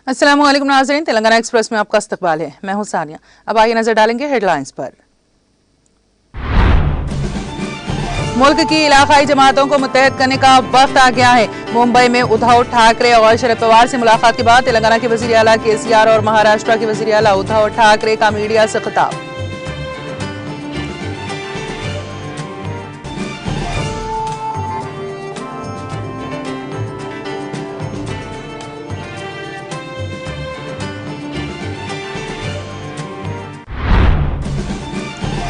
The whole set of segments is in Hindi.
अस्सलाम वालेकुम नाज़रीन, तेलंगाना एक्सप्रेस में आपका इस्तकबाल है। मैं हूं सानिया। अब आइए नजर डालेंगे हेडलाइंस पर। मुल्क की इलाकाई जमातों को मुत्तहद करने का वक्त आ गया है। मुंबई में उद्धव ठाकरे और शरद पवार से मुलाकात के बाद तेलंगाना के वजीर आला केसीआर और महाराष्ट्र के वजीर आला उद्धव ठाकरे का मीडिया से खिताब।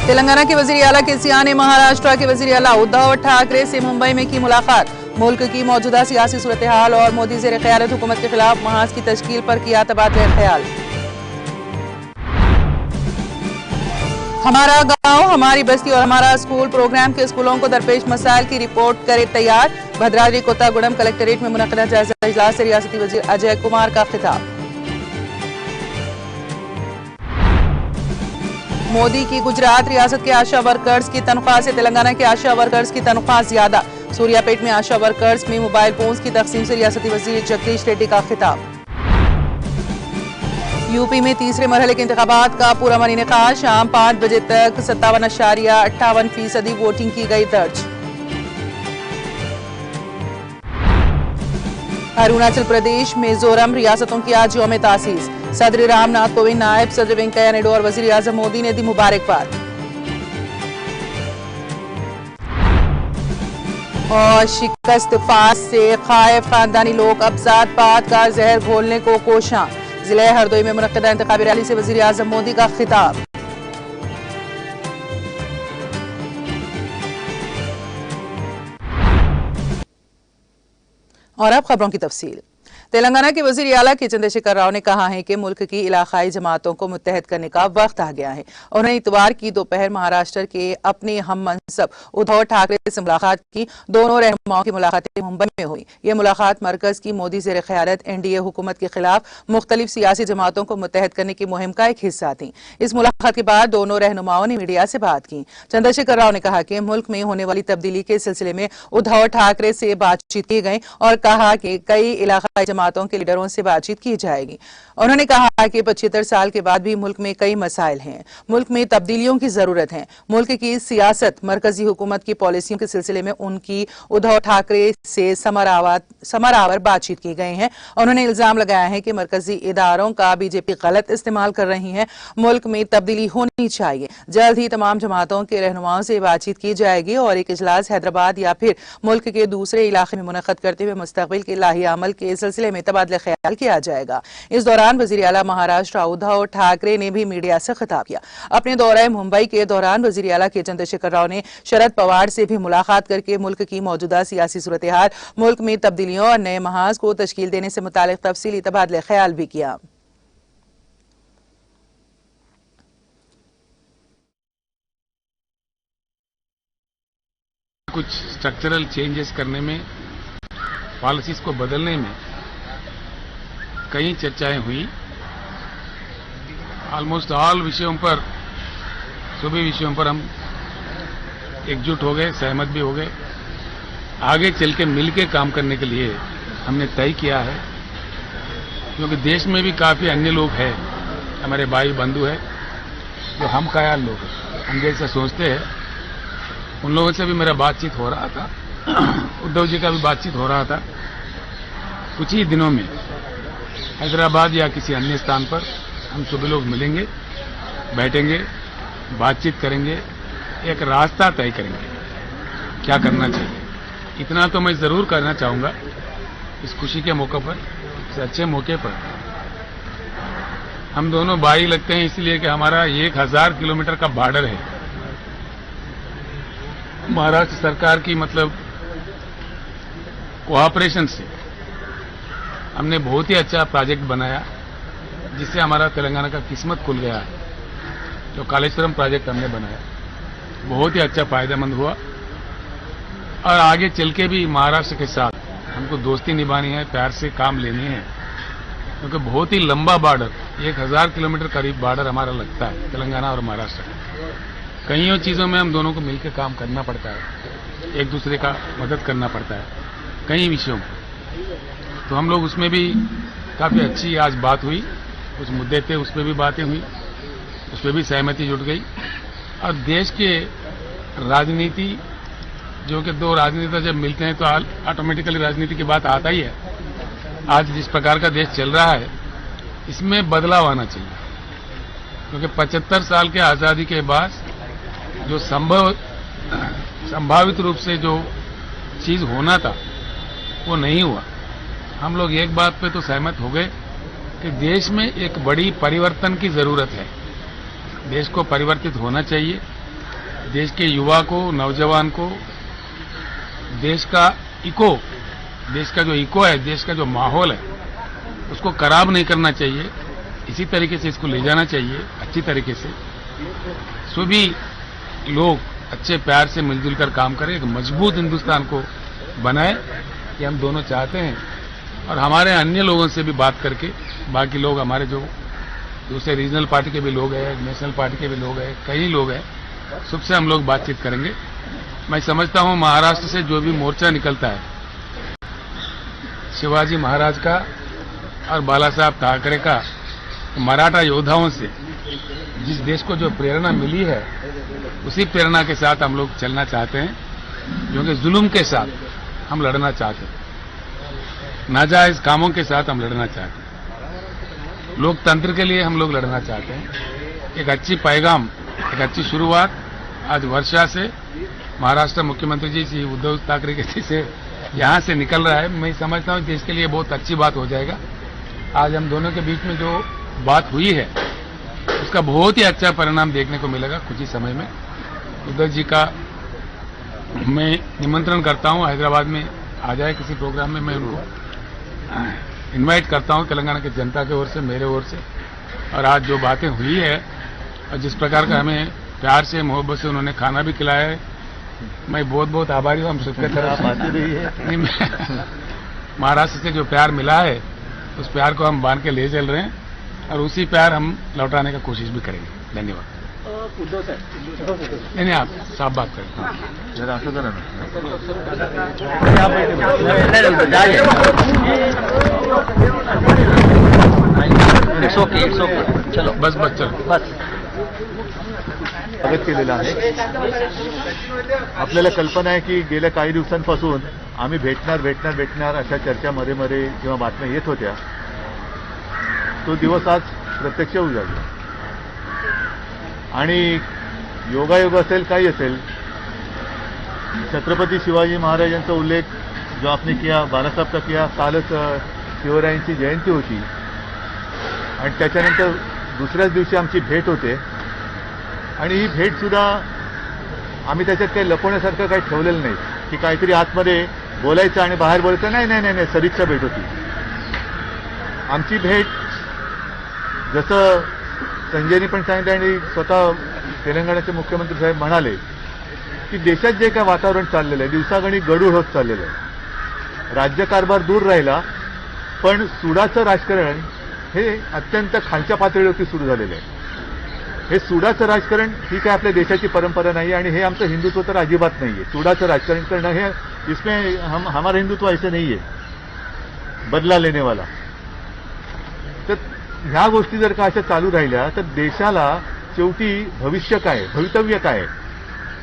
तेलंगाना के वजीर आला केसीआर ने महाराष्ट्र के वजीर आला उद्धव ठाकरे से मुंबई में की मुलाकात। मुल्क की मौजूदा सियासी सूरत हाल और मोदी ज़ेर क़यादत हुकूमत के खिलाफ महाज की तश्कील पर किया तबादला ख्याल। हमारा गांव हमारी बस्ती और हमारा स्कूल प्रोग्राम के स्कूलों को दरपेश मसाइल की रिपोर्ट करे तैयार। भद्राद्री कोत्तागुडम कलेक्ट्रेट में मुनक़दा जायजा इजलास से रियासती वजीर अजय कुमार का खिताब। मोदी की गुजरात रियासत के आशा वर्कर्स की तनख्वाह से तेलंगाना के आशा वर्कर्स की तनख्वाह ज्यादा। सूर्यापेट में आशा वर्कर्स में मोबाइल फोन्स की तकसीम से रियासती वजीर जगदीश रेड्डी का खिताब। यूपी में तीसरे मरहले के इंतखाबात का पूरा इनेकाद। शाम 5 बजे तक 57.58% वोटिंग की गई दर्ज। अरुणाचल प्रदेश मिजोरम रियासतों की आज यौम तासीस। सदर रामनाथ कोविंद, नायब सदर वेंकैया नायडू और वजीर आजम मोदी ने दी मुबारकबाद। और शिकस्त फास से खायफ खानदानी लोग अब जात पात का जहर घोलने को कोशां। जिले हरदोई में मुनक़दा इंतखाबी रैली से वजीर आजम मोदी का खिताब। और अब खबरों की तफसील। तेलंगाना के वजीर आला के चंद्रशेखर राव ने कहा है कि मुल्क की इलाकाई जमातों को मुत्तहद करने का वक्त आ गया है। उन्होंने इतवार की दोपहर महाराष्ट्र के अपने हम मनसब उद्धव ठाकरे से मुलाकात की। दोनों रहनुमाओं की मुलाकातें मुंबई में हुई। ये मुलाकात मरकज की मोदी ज़ेर क़यादत एनडीए हुकूमत के खिलाफ मुख्तलिफ सियासी जमातों को मुत्तहद करने की मुहिम का एक हिस्सा थी। इस मुलाकात के बाद दोनों रहनुमाओं ने मीडिया से बात की। चंद्रशेखर राव ने कहा कि मुल्क में होने वाली तब्दीली के सिलसिले में उद्धव ठाकरे से बातचीत की गई और कहा कि कई इलाकाई जमातों के लीडरों से बातचीत की जाएगी। उन्होंने कहा कि 75 साल के बाद भी मुल्क में कई मसाइल हैं। मुल्क में तब्दीलियों की जरूरत है। मुल्क की सियासत मरकजी हुकूमत की पॉलिसियों के सिलसिले में उनकी उद्धव ठाकरे से समरावर बातचीत की गई है। उन्होंने इल्जाम लगाया है कि मरकजी इदारों का बीजेपी गलत इस्तेमाल कर रही है। मुल्क में तब्दीली होनी चाहिए। जल्द ही तमाम जमातों के रहनुमाओं से बातचीत की जाएगी और एक इजलास हैदराबाद या फिर मुल्क के दूसरे इलाके में मुनक़द करते हुए मुस्तक़बिल के लाही अमल के सिलसिले में तबादला ख्याल किया जाएगा। इस दौरान वजीर आला महाराष्ट्र उद्धव ठाकरे ने भी मीडिया से खिताब किया। अपने दौरे मुंबई के दौरान वजीर आला के चंद्रशेखर राव ने शरद पवार से भी मुलाकात करके मुल्क की मौजूदा सियासी सूरत हाल, मुल्क में तब्दीलियों और नए महाज को तश्कील देने से मुतालिक तफसीली तबादला ख्याल भी किया। कुछ स्ट्रक्चरल चेंजेस करने में, पॉलिसीज को बदलने में कई चर्चाएं हुई। ऑलमोस्ट ऑल विषयों पर, सभी विषयों पर हम एकजुट हो गए, सहमत भी हो गए। आगे चल के मिल के काम करने के लिए हमने तय किया है, क्योंकि देश में भी काफ़ी अन्य लोग हैं, हमारे भाई बंधु हैं जो हम ख्याल लोग हैं, हम जैसा सोचते हैं। उन लोगों से भी मेरा बातचीत हो रहा था, उद्धव जी का भी बातचीत हो रहा था। कुछ ही दिनों में हैदराबाद या किसी अन्य स्थान पर हम सभी लोग मिलेंगे, बैठेंगे, बातचीत करेंगे, एक रास्ता तय करेंगे क्या करना चाहिए। इतना तो मैं ज़रूर करना चाहूँगा इस खुशी के मौके पर, इस अच्छे मौके पर। हम दोनों भाई लगते हैं इसलिए कि हमारा 1000 किलोमीटर का बॉर्डर है। महाराष्ट्र सरकार की मतलब कोऑपरेशन से हमने बहुत ही अच्छा प्रोजेक्ट बनाया, जिससे हमारा तेलंगाना का किस्मत खुल गया है। जो कालेश्वरम प्रोजेक्ट हमने बनाया बहुत ही अच्छा फायदेमंद हुआ और आगे चल के भी महाराष्ट्र के साथ हमको दोस्ती निभानी है, प्यार से काम लेनी है, क्योंकि बहुत ही लंबा बॉर्डर, 1000 किलोमीटर करीब बॉर्डर हमारा लगता है तेलंगाना और महाराष्ट्र का। कईयों चीज़ों में हम दोनों को मिलकर काम करना पड़ता है, एक दूसरे का मदद करना पड़ता है कई विषयों में। तो हम लोग उसमें भी काफ़ी अच्छी आज बात हुई। कुछ मुद्दे थे, उस पर भी बातें हुई, उस पर भी सहमति जुट गई। और देश के राजनीति, जो कि दो राजनेता जब मिलते हैं तो ऑटोमेटिकली राजनीति की बात आता ही है। आज जिस प्रकार का देश चल रहा है, इसमें बदलाव आना चाहिए, क्योंकि 75 साल के आज़ादी के बाद जो संभावित रूप से जो चीज़ होना था वो नहीं हुआ। हम लोग एक बात पे तो सहमत हो गए कि देश में एक बड़ी परिवर्तन की ज़रूरत है। देश को परिवर्तित होना चाहिए। देश के युवा को, नौजवान को देश का जो इको है, देश का जो माहौल है, उसको खराब नहीं करना चाहिए। इसी तरीके से इसको ले जाना चाहिए, अच्छी तरीके से। सभी लोग अच्छे प्यार से मिलजुल कर काम करें, एक मजबूत हिंदुस्तान को बनाए, ये हम दोनों चाहते हैं। और हमारे अन्य लोगों से भी बात करके, बाकी लोग हमारे जो दूसरे रीजनल पार्टी के भी लोग हैं, नेशनल पार्टी के भी लोग हैं, कई लोग हैं, सबसे हम लोग बातचीत करेंगे। मैं समझता हूं महाराष्ट्र से जो भी मोर्चा निकलता है, शिवाजी महाराज का और बाला साहब ठाकरे का, मराठा योद्धाओं से जिस देश को जो प्रेरणा मिली है, उसी प्रेरणा के साथ हम लोग चलना चाहते हैं, क्योंकि जुल्म के साथ हम लड़ना चाहते हैं, नाजायज कामों के साथ हम लड़ना चाहते हैं, लोकतंत्र के लिए हम लोग लड़ना चाहते हैं। एक अच्छी पैगाम, एक अच्छी शुरुआत आज वर्षा से, महाराष्ट्र मुख्यमंत्री जी श्री उद्धव ठाकरे जी से यहाँ से निकल रहा है। मैं समझता हूँ देश के लिए बहुत अच्छी बात हो जाएगा। आज हम दोनों के बीच में जो बात हुई है, उसका बहुत ही अच्छा परिणाम देखने को मिलेगा कुछ ही समय में। उद्धव जी का मैं निमंत्रण करता हूँ, हैदराबाद में आ जाए किसी प्रोग्राम में, मैं उनको इनवाइट करता हूँ तेलंगाना की जनता की ओर से, मेरे ओर से। और आज जो बातें हुई है और जिस प्रकार का हमें प्यार से, मोहब्बत से उन्होंने खाना भी खिलाया है, मैं बहुत बहुत आभारी हूँ हम सबके तरफ से। महाराष्ट्र से जो प्यार मिला है, उस प्यार को हम बांध के ले चल रहे हैं और उसी प्यार हम लौटाने का कोशिश भी करेंगे। धन्यवाद। उद्धव सर, नहीं, आप साफ बात करें। इट्स ओके, चलो बस चलो बस। स्वागत केलेलं आहे। आपल्याला कल्पना आहे की गेल्या काही दिवसांपासून आम्ही भेटणार अशा चर्चा मध्ये जेव्हा बातम्या येत होत्या, तो दिवस आज प्रत्यक्ष उजाडला। आणि योगायोग असेल, काही असेल, छत्रपती शिवाजी महाराजांचा उल्लेख जो आपने किया, बालासाहेब का किया, कालच शिवरायांची जयंती होती आणि त्याच्यानंतर दुसऱ्याच दिवशी आमची भेट होते। आणि ही भेटसुद्धा आम्ही त्याच्यात काही लपवण्यासारखं काही ठेवलेलं नाही की काहीतरी आतमध्ये बोलायचं आणि बाहेर बोलायचं, नाही, सदिच्छा भेट होती आमची भेट। जसं संजयनी पण सांगितलं आणि स्वतः तेलंगणाचे मुख्यमंत्री साहेब म्हणाले की देशात जे काय वातावरण चाललेलं आहे, दिवसागणिक गढूळ होत चाललेलं आहे, राज्यकारभार दूर राहिला, पण सुडाचं राजकारण हे अत्यंत खालच्या पातळीवरती सुरू झालेलं आहे। हे सुडाचं राजकारण ही काय आपल्या देशाची परंपरा नाही आणि हे आमचं हिंदुत्व तर अजिबात नाहीये। सुडाचं राजकारण करणं हे, इसमें हमारा हिंदुत्व ऐसे नहीं है, बदला लेने वाला। तर ह्या गोष्टी जर का अशा चालू राहिल्या तर देशाला शेवटी भविष्य काय, भवितव्य काय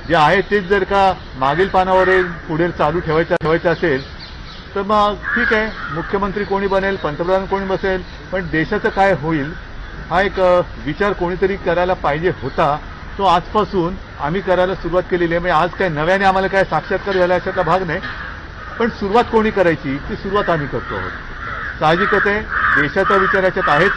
जे आहे तेच जर का मागील पानावर पुढे चालू ठेवायचं असेल तर मग ठीक आहे, मुख्यमंत्री कोणी बनेल, पंतप्रधान कोणी बसेल, पण देशाचं काय होईल हा एक विचार कोणीतरी करायला पाहिजे होता। तो आजपासून आम्ही करायला सुरुवात केलेली आहे। म्हणजे आज काय नव्याने आम्हाला काय साक्षात्कार झाला अशाचा भाग नाही, पण सुरुवात कोणी करायची ती सुरुवात आम्ही करतो आहोत। साहजिकच आहे, देशाचा विचार याच्यात आहेच,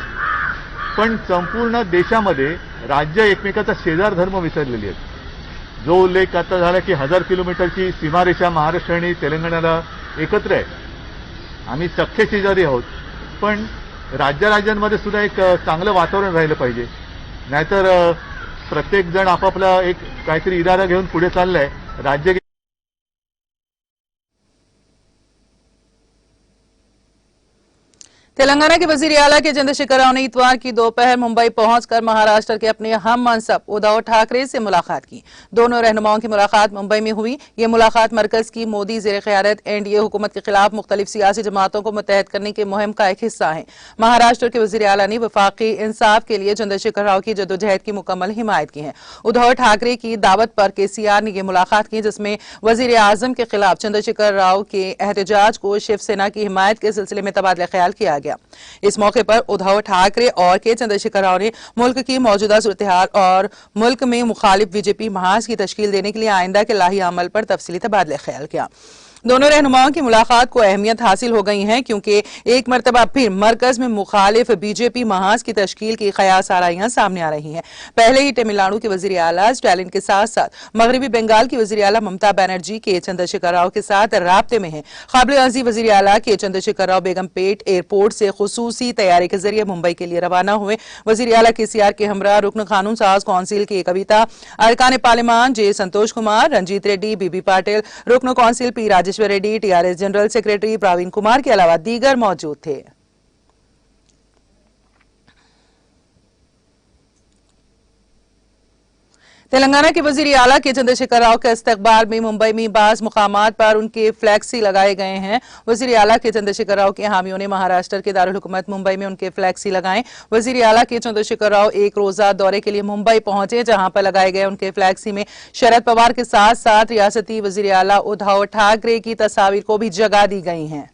पण संपूर्ण देशामध्ये राज्य एकमेकाचा शेजार धर्म विसरलेली आहेत। जो उल्लेख आता झाला की 1000 किलोमीटरची सीमारेषा महाराष्ट्र आणि तेलंगणाला एकत्र आहे, आम्ही सख्खे शेजारी आहोत, पण राज्यांमध्ये सुद्धा एक चांगलं वातावरण राहिलं पाहिजे। नाहीतर प्रत्येक जण आपापला एक काहीतरी इरादा घेऊन पुढे चाललाय। राज्य तेलंगाना के वजीर आला के चंद्रशेखर राव ने इतवार की दोपहर मुंबई पहुंचकर महाराष्ट्र के अपने हम मनसब उद्धव ठाकरे से मुलाकात की। दोनों रहनुमाओं की मुलाकात मुंबई में हुई। ये मुलाकात मरकज की मोदी जेर क़यादत एनडीए हुकूमत के खिलाफ मुख्तलिफ सियासी जमातों को मुत्तहद करने की मुहिम का एक हिस्सा है। महाराष्ट्र के वजीर आला ने वफाकी इंसाफ के लिए चंद्रशेखर राव की जद्दोजहद की मुकम्मल हिमायत की है। उद्धव ठाकरे की दावत पर केसीआर ने यह मुलाकात की, जिसमें वजीर आजम के खिलाफ चंद्रशेखर राव के एहतजाज को शिवसेना की हिमायत के सिलसिले में तबादला ख्याल किया गया। इस मौके पर उद्धव ठाकरे और के चंद्रशेखर राव ने मुल्क की मौजूदा सूरत-ए-हाल और मुल्क में मुखालिफ बीजेपी महाज की तश्कील देने के लिए आइंदा के लाही अमल पर तफसीली तबादला ख्याल किया। दोनों रहनुमाओं की मुलाकात को अहमियत हासिल हो गई है, क्योंकि एक मरतबा फिर मरकज में मुखालिफ बीजेपी महाज की तश्कील की कयास आराइयां सामने आ रही हैं। पहले ही तमिलनाडु के वजीर आला स्टालिन के साथ साथ मगरबी बंगाल की वजीर आला ममता बनर्जी के चंद्रशेखर राव के साथ राब्ते में है। काबिल अज़ीज़ वजीर आला के चंद्रशेखर राव बेगमपेट एयरपोर्ट से खुसूसी तैयारी के जरिए मुंबई के लिए रवाना हुए। वजीर आला केसीआर के हमरा रुकन कानून साज कौंसिल के कविता, अरकान पार्लिमान जे संतोष कुमार, रंजीत रेड्डी, बीबी पाटिल, रुकन council P Rajeshwar Reddy, TRS general secretary Praveen Kumar के अलावा दीगर मौजूद थे। तेलंगाना के वजीर आला के चंद्रशेखर राव के इस्तकबाल में मुंबई में बाज़ मुकामात पर उनके फ्लैक्सी लगाए गए हैं। वजीर आला के चंद्रशेखर राव के हामियों ने महाराष्ट्र के दारुल हुकूमत मुंबई में उनके फ्लैक्सी लगाए। वजीर आला के चंद्रशेखर राव एक रोजा दौरे के लिए मुंबई पहुंचे, जहां पर लगाए गए उनके फ्लैक्सी में शरद पवार के साथ साथ रियासती वजीर आला उद्धव ठाकरे की तस्वीर को भी जगह दी गई है।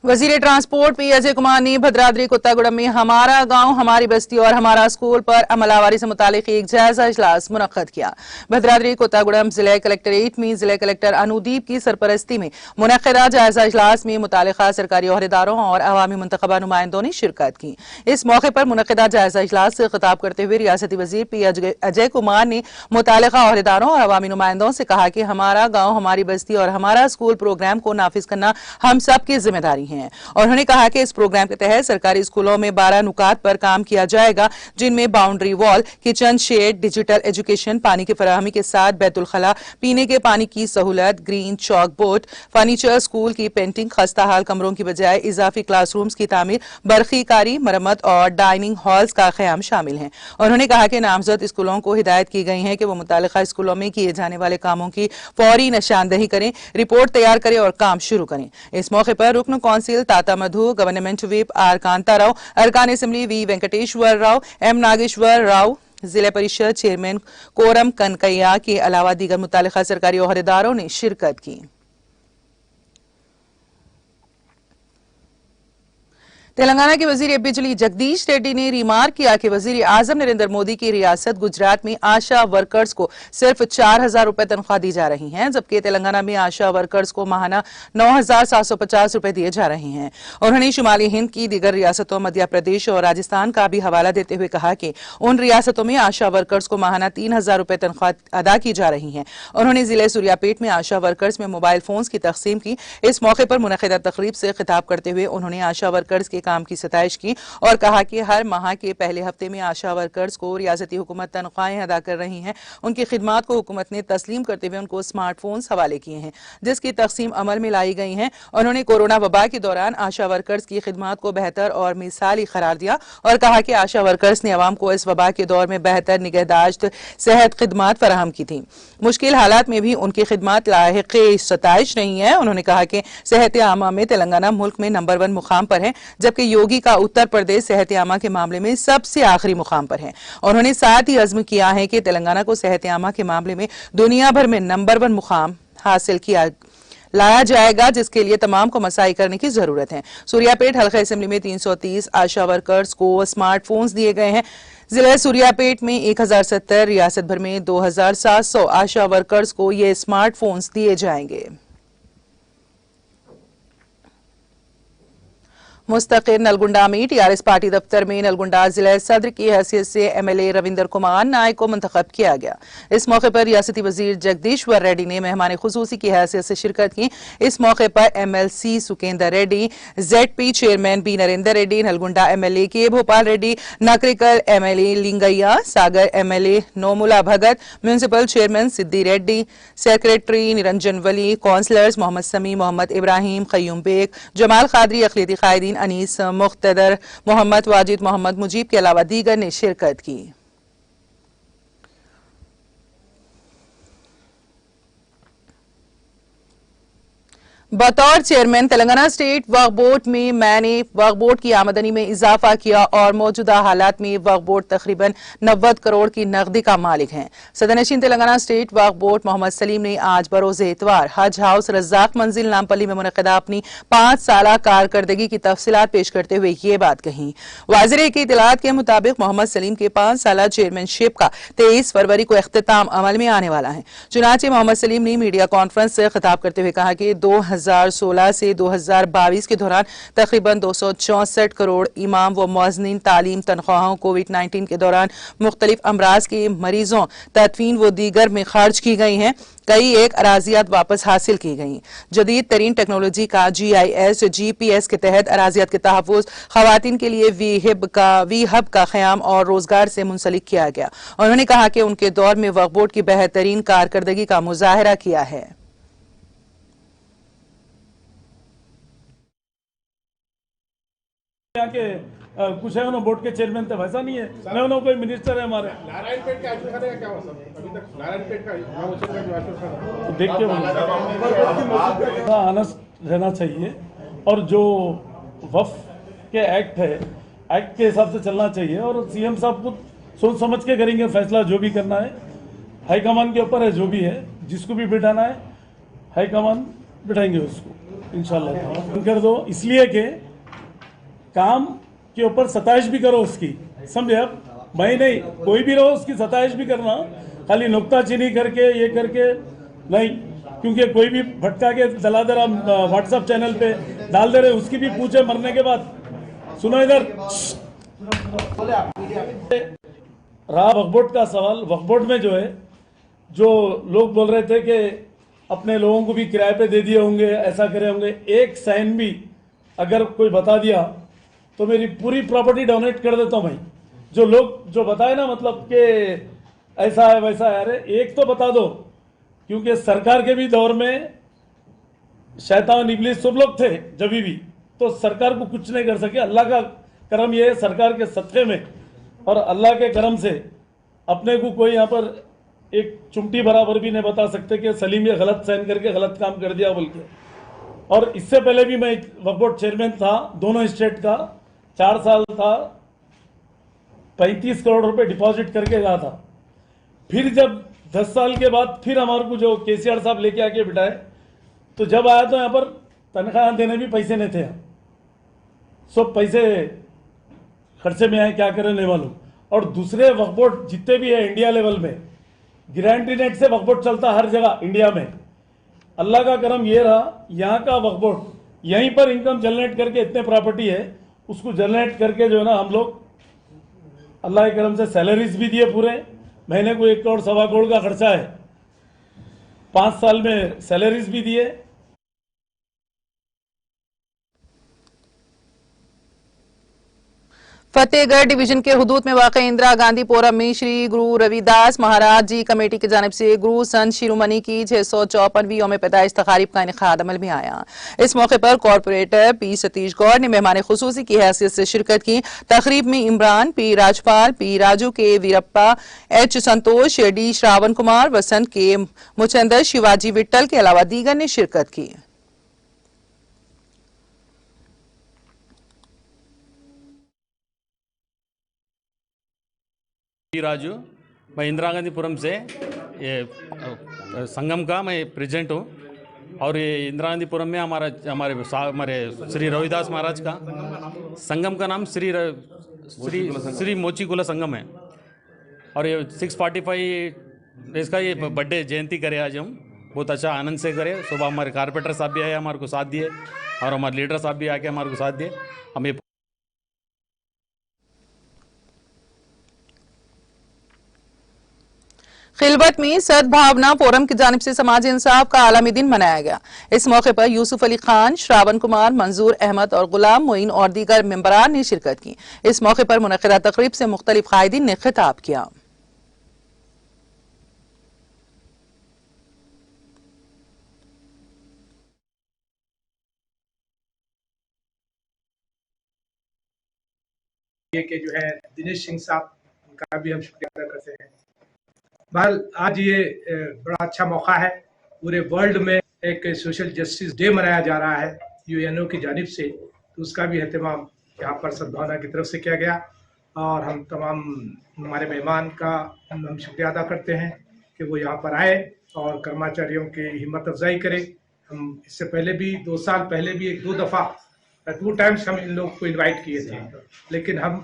वजीर ट्रांसपोर्ट पी अजय कुमार ने भद्राद्री कुत्तागुड़म में हमारा गांव हमारी बस्ती और हमारा स्कूल पर अमलावरी से मुतालिक एक जायजा इजलास मुनक्कद किया। भद्राद्री कुत्तागुड़म जिला कलेक्टरेट में जिला कलेक्टर अनुदीप की सरपरस्ती में मुनक्कदा जायजा इजलास में मुतालिका सरकारी ओहदेदारों और अवामी मुंतखबा नुमाइंदों ने शिरकत की। इस मौके पर मुनक्कदा जायजा इजलास से खिताब करते हुए रियासती वजीर पी अजय कुमार ने मुतालिका ओहदेदारों और अवामी नुमाइंदों से कहा कि हमारा गांव हमारी बस्ती और हमारा स्कूल प्रोग्राम को नाफिज करना हम सब की जिम्मेदारी है। और उन्होंने कहा कि इस प्रोग्राम के तहत सरकारी स्कूलों में 12 नुकात पर काम किया जाएगा, जिनमें boundary wall, kitchen shed, digital education, पानी की फराहमी के साथ बैतुल खला, पीने के पानी की सहूलत, ग्रीन चौक बोर्ड, फर्नीचर, स्कूल की पेंटिंग, खस्ता हाल कमरों की बजाय इजाफी क्लासरूम्स की तामीर, बरखी कारी, मरम्मत और डाइनिंग हॉल्स का क़याम शामिल है। उन्होंने कहा कि नामजद स्कूलों को हिदायत की गई है कि वो मुतालिका स्कूलों में किए जाने वाले कामों की फौरी निशानदही करें, रिपोर्ट तैयार करें और काम शुरू करें। इस मौके पर रुकन council Tata Madhu, government whip R Kanta Rao, अरकान assembly V Venkateshwar Rao, M Nageshwar Rao, जिला परिषद चेयरमैन कोरम कनकैया के अलावा दीगर मुतालिका सरकारी ओहदेदारों ने शिरकत की। तेलंगाना के वजीर बिजली जगदीश रेड्डी ने रिमार्क किया कि वजीर आजम नरेंद्र मोदी की रियासत गुजरात में आशा वर्कर्स को सिर्फ 4,000 रुपए तनख्वाह दी जा रही है, जबकि तेलंगाना में आशा वर्कर्स को माहाना 9,750 रुपए दिए जा रहे हैं। उन्होंने शुमाली हिंद की दीगर रियासतों मध्य प्रदेश और राजस्थान का भी हवाला देते हुए कहा कि उन रियासतों में आशा वर्कर्स को माहाना 3,000 रुपए तनख्वाह अदा की जा रही है। उन्होंने जिले सूर्यापेट में आशा वर्कर्स में मोबाइल फोन्स की तकसीम की। इस मौके पर मुनक़िदा तकरीब से खिताब करते हुए उन्होंने आशा वर्कर्स के काम की सताइश की और कहा कि हर माह के पहले हफ्ते में आशा वर्कर्स को रियासती हुकूमत तनख्वाहें अदा कर रही है। उनकी खिदमात को हुकूमत ने तस्लीम करते हुए उनको स्मार्टफोन्स हवाले किए हैं, जिसकी तकसीम अमल में लाई गई है। उन्होंने कोरोना वबा के दौरान आशा वर्कर्स की खिदमात को बेहतर और मिसाली करार दिया और कहा कि आशा वर्कर्स ने अवाम को इस वबा के दौर में बेहतर निगहदाश्त सेहत खिदमात फराहम की थी। मुश्किल हालात में भी उनकी खिदमात लाहिक़ सताइश नहीं है। उन्होंने कहा कि सेहत आमा में तेलंगाना मुल्क में नंबर 1 मुकाम पर है, जबकि योगी का उत्तर प्रदेश सेहत आमा के मामले में सबसे आखिरी मुकाम पर है। उन्होंने साथ ही अज़्म किया है कि तेलंगाना को सेहत आमा के मामले में दुनिया भर में नंबर 1 मुकाम हासिल लाया जाएगा, जिसके लिए तमाम को मसाई करने की जरूरत है। सूर्यापेट हल्का असेंबली में 330 आशा वर्कर्स को स्मार्टफोन्स दिए गए हैं। जिला सूर्यापेट में 1070, रियासत भर में 2700 आशा वर्कर्स को ये स्मार्टफोन्स दिए जाएंगे। मुस्तकिल नलगुंडा में टीआरएस पार्टी दफ्तर में नलगुंडा जिला सदर की हैसियत से एमएलए रविंदर कुमार नायक को मुंतखब किया गया। इस मौके पर रियासती वजीर जगदीश्वर रेड्डी ने मेहमान खुसूसी की हैसियत से शिरकत की। इस मौके पर MLC Sukender Reddy, ZP chairman B Narendra Reddy, Nalgonda MLA K Bhopal Reddy, Nakrekal MLA Lingaiah, Sagar MLA Nomula Bhagat, municipal chairman Siddi Reddy, secretary Niranjan Wali, councillors Mohammed Sami, Mohammed Ibrahim, Khayyum Baig, Jamal Khadri, अखिलती कायदीन अनीस मुख्तदर, मोहम्मद वाजिद, मोहम्मद मुजीब के अलावा दीगर ने शिरकत की। बतौर chairman Telangana state Waqf board में मैंने वक्फ बोर्ड की आमदनी में इजाफा किया और मौजूदा हालात में वक्फ बोर्ड तकरीबन 90 करोड़ की नकदी का मालिक है। सदरनशीन तेलंगाना स्टेट वक्फ बोर्ड मोहम्मद सलीम ने आज बरोज इतवार हज हाउस रज़ाक मंजिल नामपल्ली में मुनक़िदा अपनी 5 साला कारकर्दगी की तफसीलात पेश करते हुए ये बात कही। वाज़िर की इतलात के मुताबिक मोहम्मद सलीम के 5 साला चेयरमैनशिप का 23 फरवरी को इख्तिताम अमल में आने वाला है। चुनांचे मोहम्मद सलीम ने मीडिया कॉन्फ्रेंस से खिताब करते हुए कहा कि 2016 से 2022 के दौरान तकरीबन 264 करोड़ इमाम व मुअज्जिनीन तालीम तनख्वाहों कोविड-19 के दौरान मुख्तलिफ अमराज के मरीजों तदफीन व दीगर में खर्च की गई हैं। कई एक अराजियात वापस हासिल की गई। जदीद तरीन टेक्नोलॉजी का GIS GPS के तहत अराजियात के तहफ़्फ़ुज़ खवातीन के लिए वी हब का क़याम और रोजगार से मुंसलिक किया गया। उन्होंने कहा कि उनके दौर में वक्फ बोर्ड की बेहतरीन कारकर्दगी का मुजाहरा किया है। यहाँ के कुछ है उन्होंने बोर्ड के चेयरमैन थे, वैसा नहीं है। मैं उन्होंने कोई मिनिस्टर है हमारे नारायणपेट का आश्वासन है क्या हुआ सर? अभी तक नारायणपेट का जो आश्वासन देख के ऑनेस्ट रहना चाहिए और जो वक्फ के एक्ट है, एक्ट के हिसाब से चलना चाहिए और सीएम साहब खुद सोच समझ के करेंगे फैसला। जो भी करना है हाईकमान के ऊपर है, जो भी है जिसको भी बिठाना है हाईकमान बिठाएंगे उसको इंशाल्लाह। कर दो इसलिए कि काम के ऊपर सताइश भी करो उसकी, समझे? अब मैं नहीं, कोई भी रहो उसकी सताइश भी करना, खाली नुक्ताचीनी करके ये करके नहीं, क्योंकि कोई भी भटका के दलादर हम व्हाट्सएप चैनल पे डाल दे रहे, उसकी भी पूछे मरने के बाद। सुनो इधर रहा वक्फ बोर्ड का सवाल। वक्फ बोर्ड में जो है, जो लोग बोल रहे थे कि अपने लोगों को भी किराए पे दे दिए होंगे, ऐसा करे होंगे, एक साइन भी अगर कोई बता दिया तो मेरी पूरी प्रॉपर्टी डोनेट कर देता हूँ भाई। जो लोग जो बताए ना, मतलब कि ऐसा है वैसा है, अरे एक तो बता दो, क्योंकि सरकार के भी दौर में शैतान इब्लीस सब लोग थे जब भी, तो सरकार को कुछ नहीं कर सके। अल्लाह का करम ये है सरकार के सत्ते में, और अल्लाह के करम से अपने को कोई यहाँ पर एक चुमटी बराबर भी नहीं बता सकते कि सलीम ये गलत साइन करके गलत काम कर दिया बोल के। और इससे पहले भी मैं वक्फ बोर्ड चेयरमैन था, दोनों स्टेट का 4 साल था, 35 करोड़ रुपए डिपॉजिट करके गया था। फिर जब 10 साल के बाद फिर हमारे को जो केसीआर साहब लेके आके बिठाए, तो जब आया तो यहाँ पर तनख्वाह देने भी पैसे नहीं थे, सब पैसे खर्चे में आए, क्या करें नहीं मालूम। और दूसरे वक्फ बोर्ड जितने भी है इंडिया लेवल में, गारंटी नेट से वक्फ बोर्ड चलता हर जगह इंडिया में। अल्लाह का करम ये रहा, यहाँ का वक्फ बोर्ड यहीं पर इनकम जनरेट करके, इतने प्रॉपर्टी है उसको जनरेट करके जो है ना, हम लोग अल्लाह के करम से सैलरीज भी दिए, पूरे महीने को 1 करोड़ 1.25 करोड़ का खर्चा है, 5 साल में सैलरीज भी दिए। फतेहगढ़ डिवीजन के हुदूद में वाक़ इंदिरा गांधी पोरम में श्री गुरु रविदास महाराज जी कमेटी की जानिब से गुरु संत शिरोमणि की 654वीं यौम पैदाइश तकारीब का इनेकाद अमल में आया। इस मौके पर कॉरपोरेटर पी सतीश गौड़ ने मेहमान खुसूसी की हैसियत से शिरकत की। तकरीब में इमरान, पी राजपाल, पी राजू के वीरप्पा, एच संतोष, डी श्रावण कुमार, वसंत के मुचंदर, शिवाजी विट्टल के अलावा दीगर ने शिरकत की। राजू, मैं इंदिरा गांधीपुरम से ये संगम का मैं प्रेसिडेंट हूँ। और ये इंदिरा गांधीपुरम में हमारे श्री रविदास महाराज का संगम का नाम श्री मोचीकुला संगम है। और ये 645 इसका ये बर्थडे जयंती करे आज हम। बहुत अच्छा आनंद से करे। सुबह हमारे कारपेंटर साहब भी आए, हमारे को साथ दिए, और हमारे लीडर साहब भी आके हमारे को साथ दिए। हमें खिलवत में सद्भावना फोरम की जानिब से समाजी इंसाफ का आलमी दिन मनाया गया। इस मौके पर यूसुफ अली खान, श्रावण कुमार, मंजूर अहमद और गुलाम मोइन और दीगर मेंबरान ने शिरकत की। इस मौके पर मुनक़िदा तकरीब से मुख्तलिफ कायदीन ने खिताब किया। के जो है दिनेश सिंह साहब, उनका भी हम शुक्रिया अदा करते हैं। बहरहाल आज ये बड़ा अच्छा मौका है, पूरे वर्ल्ड में एक सोशल जस्टिस डे मनाया जा रहा है यूएनओ की जानिब से, तो उसका भी एहतमाम यहाँ पर सद्भावना की तरफ से किया गया। और हम तमाम हमारे मेहमान का हम शुक्रिया अदा करते हैं कि वो यहाँ पर आए और कर्मचारियों की हिम्मत अफजाई करें। हम इससे पहले भी 2 साल पहले भी 2 दफ़ा 2 टाइम्स हम इन लोगों को इनवाइट किए थे, लेकिन हम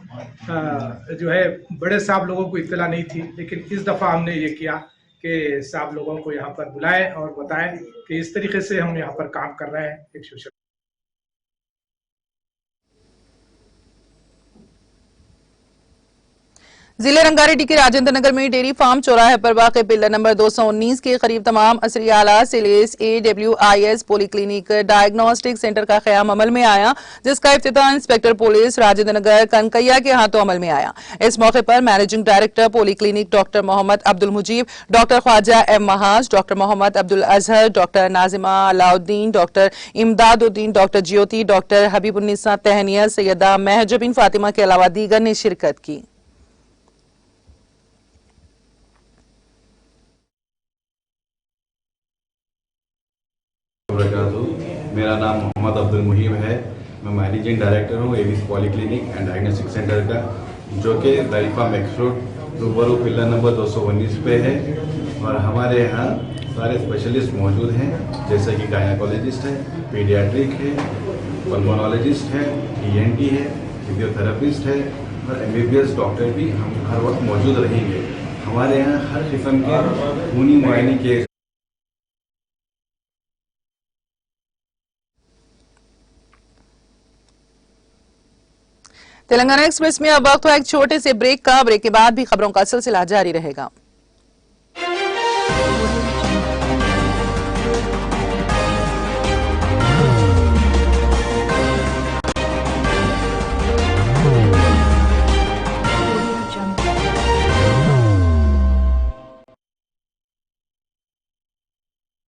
जो है बड़े साहब लोगों को इत्तला नहीं थी, लेकिन इस दफ़ा हमने ये किया कि साहब लोगों को यहाँ पर बुलाएं और बताएं कि इस तरीके से हम यहाँ पर काम कर रहे हैं एक सोशल। जिले रंगारेड्डी के राजेंद्र नगर में डेयरी फार्म चौराहे पर वाक़ पिल्लर नंबर 219 के करीब तमाम असरी आला सिलेस AWIS पॉलीक्लिनिक डायग्नोस्टिक सेंटर का क़याम अमल में आया, जिसका इफ्तिताह इंस्पेक्टर पुलिस राजेंद्र नगर कनकैया के हाथों अमल में आया। इस मौके पर managing director polyclinic doctor Mohammed Abdul Mujeeb, doctor Khwaja M Mahaz, doctor Mohammed Abdul Azhar, doctor Nazima Alauddin, doctor Imdaduddin, doctor Jyoti, doctor Habibunnisa Tahniya, Syeda Mahjabin Fatima के अलावा दीगर ने शिरकत की। मेरा नाम मोहम्मद अब्दुल मुहीब है। मैं मैनेजिंग डायरेक्टर हूँ Aves polyclinic and diagnostic centre का, जो कि दारिफा मैक्स रोड रूबरू पिल्लर नंबर 219 पे है। और हमारे यहाँ सारे स्पेशलिस्ट मौजूद हैं, जैसे कि गायनेकोलॉजिस्ट है, पीडियाट्रिक है, पल्मोनोलॉजिस्ट है, ENT है, फिजियोथेरेपिस्ट है और MBBS डॉक्टर भी हम हर वक्त मौजूद रहेंगे। हमारे यहाँ हर किस्म के खूनी मुआयने के तेलंगाना एक्सप्रेस में अब वक्त है एक छोटे से ब्रेक का। ब्रेक के बाद भी खबरों का सिलसिला जारी रहेगा।